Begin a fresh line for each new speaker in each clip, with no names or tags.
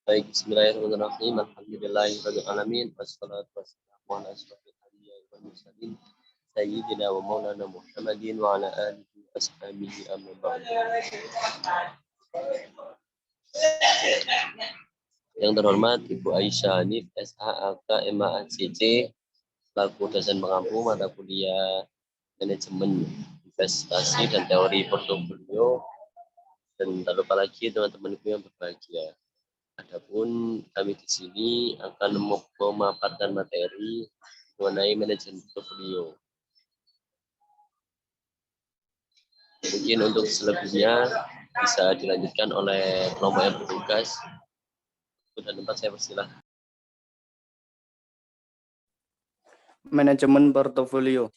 Baik, bismillahirrahmanirrahim. Alhamdulillahirabbil alamin wassalatu wassalamu ala asyrofil anbiya'i wal mursalin sayyidina wa maulana Muhammadin wa ala alihi wa ashabihi amma ba'd. Yang terhormat Ibu Aisyah Hanif SHAK MAACC selaku dosen pengampu mata kuliah manajemen investasi dan teori portofolio, dan tak lupa lagi teman-temanku yang berbahagia. Adapun kami di sini akan memaparkan materi mengenai manajemen portofolio. Mungkin untuk selebihnya bisa dilanjutkan oleh kelompok yang bertugas. Dan tempat saya persilahkan.
Manajemen portofolio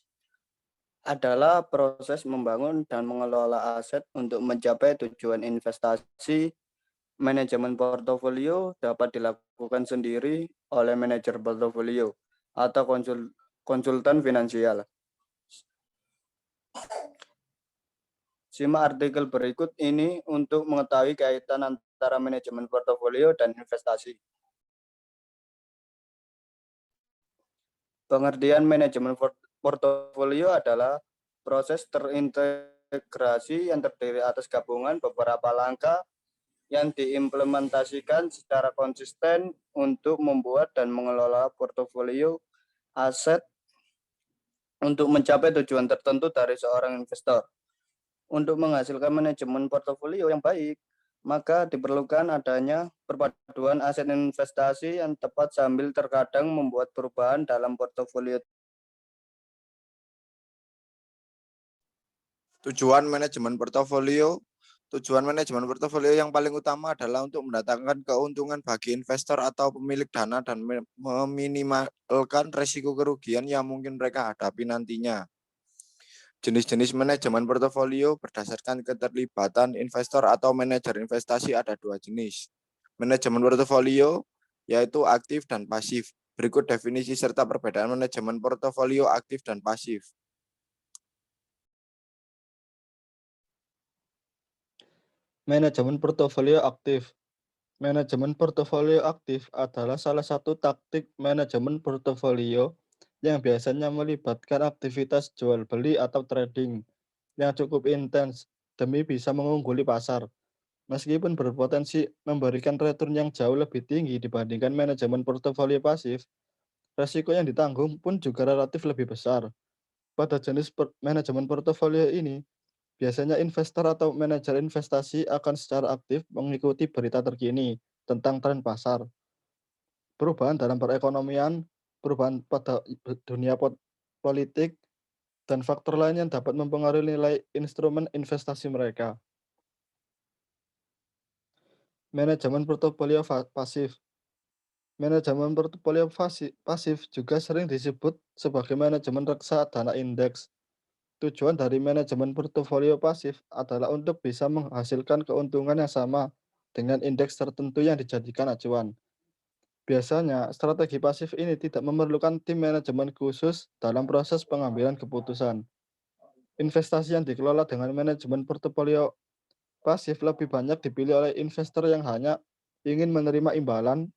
adalah proses membangun dan mengelola aset untuk mencapai tujuan investasi. Manajemen portofolio dapat dilakukan sendiri oleh manajer portofolio atau konsultan finansial. Simak artikel berikut ini untuk mengetahui kaitan antara manajemen portofolio dan investasi. Pengertian manajemen portofolio adalah proses terintegrasi yang terdiri atas gabungan beberapa langkah yang diimplementasikan secara konsisten untuk membuat dan mengelola portofolio aset untuk mencapai tujuan tertentu dari seorang investor. Untuk menghasilkan manajemen portofolio yang baik, maka diperlukan adanya perpaduan aset investasi yang tepat sambil terkadang membuat perubahan dalam portofolio.
Tujuan manajemen portofolio yang paling utama adalah untuk mendatangkan keuntungan bagi investor atau pemilik dana dan meminimalkan risiko kerugian yang mungkin mereka hadapi nantinya. Jenis-jenis manajemen portofolio berdasarkan keterlibatan investor atau manajer investasi ada dua jenis. Manajemen portofolio yaitu aktif dan pasif. Berikut definisi serta perbedaan manajemen portofolio aktif dan pasif.
Manajemen portofolio aktif. Manajemen portofolio aktif adalah salah satu taktik manajemen portofolio yang biasanya melibatkan aktivitas jual beli atau trading yang cukup intens demi bisa mengungguli pasar. Meskipun berpotensi memberikan return yang jauh lebih tinggi dibandingkan manajemen portofolio pasif, resiko yang ditanggung pun juga relatif lebih besar. Pada jenis manajemen portofolio ini, biasanya investor atau manajer investasi akan secara aktif mengikuti berita terkini tentang tren pasar, perubahan dalam perekonomian, perubahan pada dunia politik, dan faktor lain yang dapat mempengaruhi nilai instrumen investasi mereka. Manajemen portofolio pasif. Manajemen portofolio pasif juga sering disebut sebagai manajemen reksadana indeks. Tujuan dari manajemen portofolio pasif adalah untuk bisa menghasilkan keuntungan yang sama dengan indeks tertentu yang dijadikan acuan. Biasanya, strategi pasif ini tidak memerlukan tim manajemen khusus dalam proses pengambilan keputusan. Investasi yang dikelola dengan manajemen portofolio pasif lebih banyak dipilih oleh investor yang hanya ingin menerima imbalan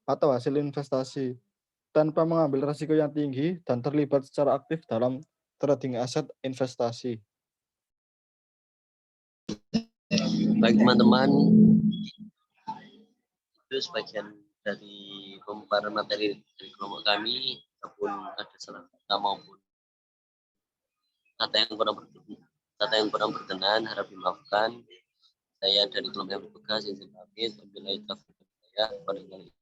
atau hasil investasi tanpa mengambil risiko yang tinggi dan terlibat secara aktif dalam trading aset investasi.
Baik teman-teman, itu sebagian dari pemaparan materi dari kelompok kami, ataupun ada salah kata maupun kata yang kurang berkenan harap dimaafkan. Saya dari kelompok yang bertugas izin pamit. Wabillahi taufiq wal hidayah.